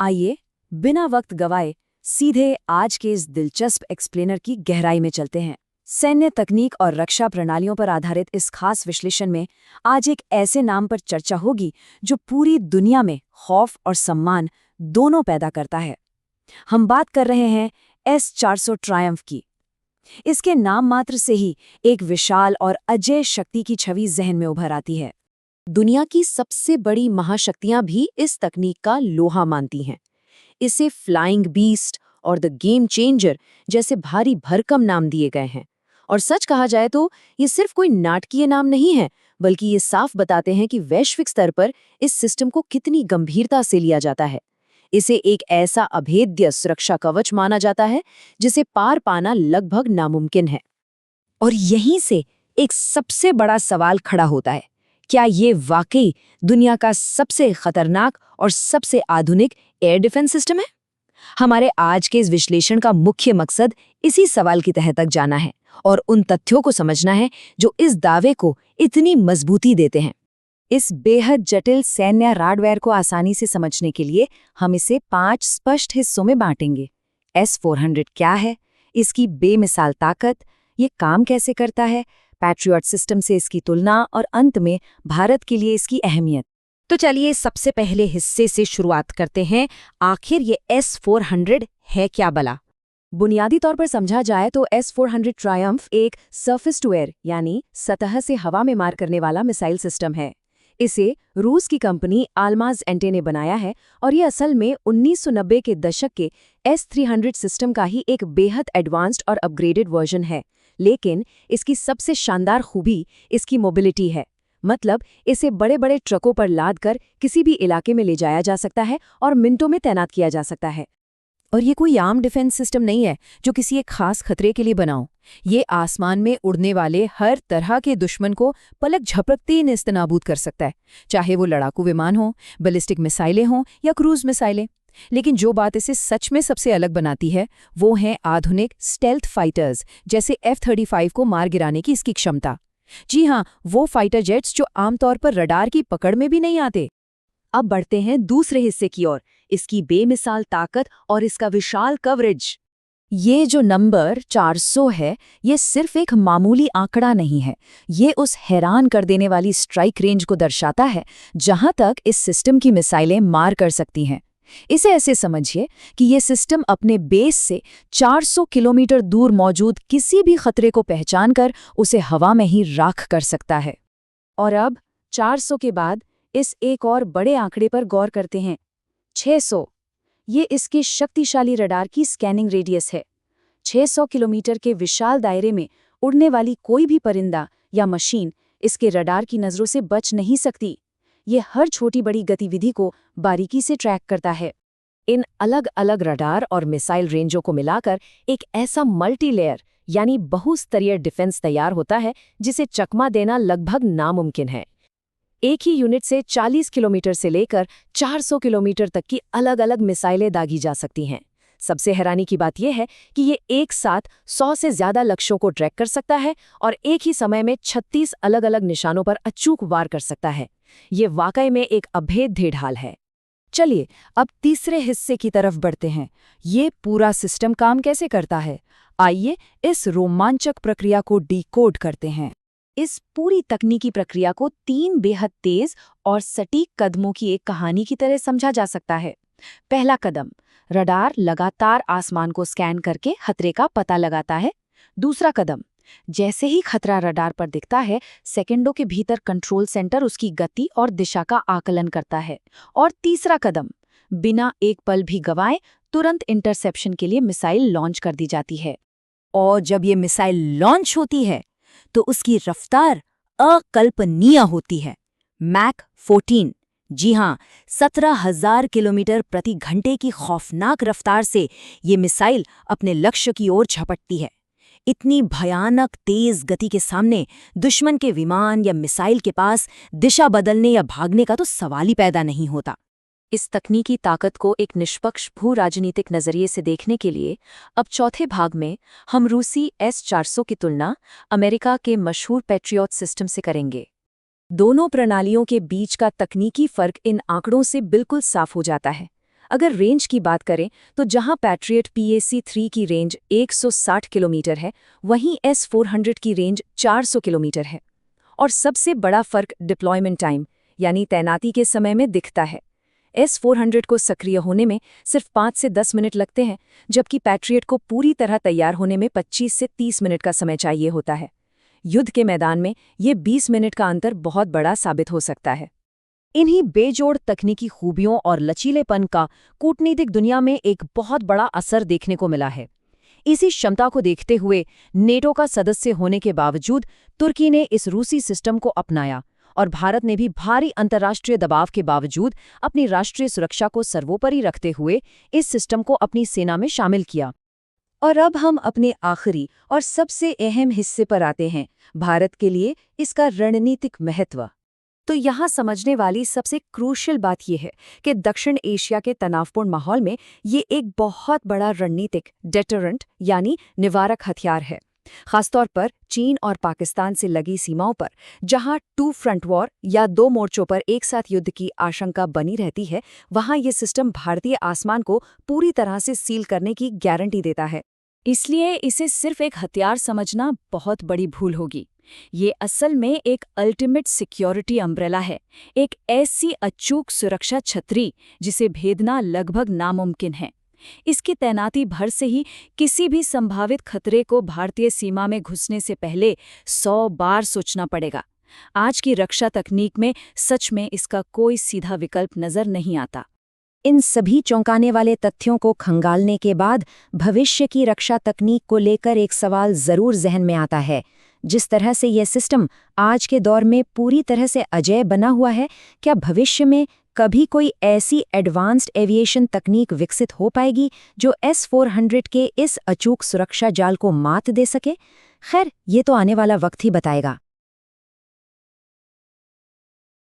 आइए बिना वक्त गवाए सीधे आज के इस दिलचस्प एक्सप्लेनर की गहराई में चलते हैं। सैन्य तकनीक और रक्षा प्रणालियों पर आधारित इस खास विश्लेषण में आज एक ऐसे नाम पर चर्चा होगी जो पूरी दुनिया में खौफ और सम्मान दोनों पैदा करता है। हम बात कर रहे हैं S-400 ट्रायम्फ की। इसके नाम मात्र से ही एक विशाल और अजेय शक्ति की छवि जहन में उभर आती है। दुनिया की सबसे बड़ी महाशक्तियां भी इस तकनीक का लोहा मानती हैं। इसे फ्लाइंग बीस्ट और द गेम चेंजर जैसे भारी भरकम नाम दिए गए हैं। और सच कहा जाए तो ये सिर्फ कोई नाटकीय नाम नहीं है, बल्कि ये साफ बताते हैं कि वैश्विक स्तर पर इस सिस्टम को कितनी गंभीरता से लिया जाता है। इसे एक ऐसा अभेद्य सुरक्षा कवच माना जाता है जिसे पार पाना लगभग नामुमकिन है। और यहीं से एक सबसे बड़ा सवाल खड़ा होता है, क्या ये वाकई दुनिया का सबसे खतरनाक और सबसे आधुनिक एयर डिफेंस सिस्टम है? हमारे आज के इस विश्लेषण का मुख्य मकसद इसी सवाल की तह तक जाना है और उन तथ्यों को समझना है जो इस दावे को इतनी मजबूती देते हैं। इस बेहद जटिल सैन्य हार्डवेयर को आसानी से समझने के लिए हम इसे 5 स्पष्ट हिस्सों में बांटेंगे। S-400 क्या है, इसकी बेमिसाल ताकत, ये काम कैसे करता है, पैट्रियट सिस्टम से इसकी तुलना और अंत में भारत के लिए इसकी अहमियत। तो चलिए सबसे पहले हिस्से से शुरुआत करते हैं। आखिर ये S-400 है क्या भला? बुनियादी तौर पर समझा जाए तो S-400 ट्रायम्फ एक सरफेस टू एयर यानी सतह से हवा में मार करने वाला मिसाइल सिस्टम है। इसे रूस की कंपनी आलमाज एंटे ने बनाया है और ये असल में 1990 के दशक के S-300 सिस्टम का ही एक बेहद एडवांस्ड और अपग्रेडेड वर्जन है। लेकिन इसकी सबसे शानदार खूबी इसकी मोबिलिटी है। मतलब इसे बड़े बड़े ट्रकों पर लाद कर किसी भी इलाके में ले जाया जा सकता है और मिनटों में तैनात किया जा सकता है। और ये कोई आम डिफेंस सिस्टम नहीं है जो किसी एक खास खतरे के लिए बनाओ। ये आसमान में उड़ने वाले हर तरह के दुश्मन को पलक झपकते ही नेस्तनाबूद कर सकता है, चाहे वो लड़ाकू विमान हो, बैलिस्टिक मिसाइलें हों या क्रूज मिसाइलें। लेकिन जो बात इसे सच में सबसे अलग बनाती है वो है आधुनिक स्टेल्थ फाइटर्स जैसे F-35 को मार गिराने की इसकी क्षमता। जी हाँ, वो फाइटर जेट्स जो आमतौर पर रडार की पकड़ में भी नहीं आते। अब बढ़ते हैं दूसरे हिस्से की ओर, इसकी बेमिसाल ताकत और इसका विशाल कवरेज। ये जो नंबर 400 है, ये सिर्फ एक मामूली आंकड़ा नहीं है। ये उस हैरान कर देने वाली स्ट्राइक रेंज को दर्शाता है जहां तक इस सिस्टम की मिसाइलें मार कर सकती हैं। इसे ऐसे समझिए कि ये सिस्टम अपने बेस से 400 किलोमीटर दूर मौजूद किसी भी खतरे को पहचानकर उसे हवा में ही राख कर सकता है। और अब 400 के बाद इस एक और बड़े आंकड़े पर गौर करते हैं, 600। ये इसके शक्तिशाली रडार की स्कैनिंग रेडियस है। 600 किलोमीटर के विशाल दायरे में उड़ने वाली कोई भी परिंदा या मशीन इसके रडार की नज़रों से बच नहीं सकती। ये हर छोटी बड़ी गतिविधि को बारीकी से ट्रैक करता है। इन अलग अलग रडार और मिसाइल रेंजों को मिलाकर एक ऐसा मल्टी लेयर यानी बहुस्तरीय डिफेंस तैयार होता है जिसे चकमा देना लगभग नामुमकिन है। एक ही यूनिट से 40 किलोमीटर से लेकर 400 किलोमीटर तक की अलग अलग मिसाइलें दागी जा सकती हैं। सबसे हैरानी की बात यह है कि ये एक साथ 100 से ज्यादा लक्ष्यों को ट्रैक कर सकता है और एक ही समय में 36 अलग अलग निशानों पर अचूक वार कर सकता है। ये वाकई में एक अभेद्य ढाल है। चलिए अब तीसरे हिस्से की तरफ बढ़ते हैं। ये पूरा सिस्टम काम कैसे करता है? आइए इस रोमांचक प्रक्रिया को डिकोड करते हैं। इस पूरी तकनीकी प्रक्रिया को 3 बेहद तेज और सटीक कदमों की एक कहानी की तरह समझा जा सकता है। पहला कदम, रडार लगातार आसमान को स्कैन करके खतरे का पता लगाता है। दूसरा कदम, जैसे ही खतरा रडार पर दिखता है, सेकंडों के भीतर कंट्रोल सेंटर उसकी गति और दिशा का आकलन करता है। और तीसरा कदम, बिना एक पल भी गवाए तुरंत इंटरसेप्शन के लिए मिसाइल लॉन्च कर दी जाती है। और जब ये मिसाइल लॉन्च होती है तो उसकी रफ्तार अकल्पनीय होती है। मैक 14, जी हाँ, 17,000 किलोमीटर प्रति घंटे की खौफनाक रफ्तार से ये मिसाइल अपने लक्ष्य की ओर झपटती है। इतनी भयानक तेज गति के सामने दुश्मन के विमान या मिसाइल के पास दिशा बदलने या भागने का तो सवाल ही पैदा नहीं होता। इस तकनीकी ताकत को एक निष्पक्ष भू राजनीतिक नजरिए से देखने के लिए अब चौथे भाग में हम रूसी S-400 की तुलना अमेरिका के मशहूर पैट्रियट सिस्टम से करेंगे। दोनों प्रणालियों के बीच का तकनीकी फर्क इन आंकड़ों से बिल्कुल साफ हो जाता है। अगर रेंज की बात करें तो जहां पैट्रियट PAC-3 की रेंज 160 किलोमीटर है, वहीं S-400 की रेंज 400 किलोमीटर है। और सबसे बड़ा फर्क डिप्लॉयमेंट टाइम यानी तैनाती के समय में दिखता है। S-400 को सक्रिय होने में सिर्फ 5 से 10 मिनट लगते हैं, जबकि पैट्रियट को पूरी तरह तैयार होने में 25 से 30 मिनट का समय चाहिए होता है। युद्ध के मैदान में ये 20 मिनट का अंतर बहुत बड़ा साबित हो सकता है। इन्हीं बेजोड़ तकनीकी खूबियों और लचीलेपन का कूटनीतिक दुनिया में एक बहुत बड़ा असर देखने को मिला है। इसी क्षमता को देखते हुए नेटो का सदस्य होने के बावजूद तुर्की ने इस रूसी सिस्टम को अपनाया और भारत ने भी भारी अंतर्राष्ट्रीय दबाव के बावजूद अपनी राष्ट्रीय सुरक्षा को सर्वोपरि रखते हुए इस सिस्टम को अपनी सेना में शामिल किया। और अब हम अपने आखिरी और सबसे अहम हिस्से पर आते हैं, भारत के लिए इसका रणनीतिक महत्व। तो यहाँ समझने वाली सबसे क्रूशियल बात यह है कि दक्षिण एशिया के तनावपूर्ण माहौल में ये एक बहुत बड़ा रणनीतिक डेटरेंट यानी निवारक हथियार है, खासतौर पर चीन और पाकिस्तान से लगी सीमाओं पर, जहां 2 फ्रंट वॉर या 2 मोर्चों पर एक साथ युद्ध की आशंका बनी रहती है। वहां ये सिस्टम भारतीय आसमान को पूरी तरह से सील करने की गारंटी देता है। इसलिए इसे सिर्फ एक हथियार समझना बहुत बड़ी भूल होगी। ये असल में एक अल्टीमेट सिक्योरिटी अम्ब्रेला है, एक ऐसी अचूक सुरक्षा छतरी जिसे भेदना लगभग नामुमकिन है। इसकी तैनाती भर से ही किसी भी संभावित खतरे को भारतीय सीमा में घुसने से पहले 100 बार सोचना पड़ेगा। आज की रक्षा तकनीक में सच में इसका कोई सीधा विकल्प नजर नहीं आता। इन सभी चौंकाने वाले तथ्यों को खंगालने के बाद भविष्य की रक्षा तकनीक को लेकर एक सवाल जरूर जहन में आता है। जिस तरह से यह सिस्टम आज के दौर में पूरी तरह से अजेय बना हुआ है, क्या भविष्य में कभी कोई ऐसी एडवांस्ड एविएशन तकनीक विकसित हो पाएगी जो S-400 के इस अचूक सुरक्षा जाल को मात दे सके? खैर, ये तो आने वाला वक्त ही बताएगा।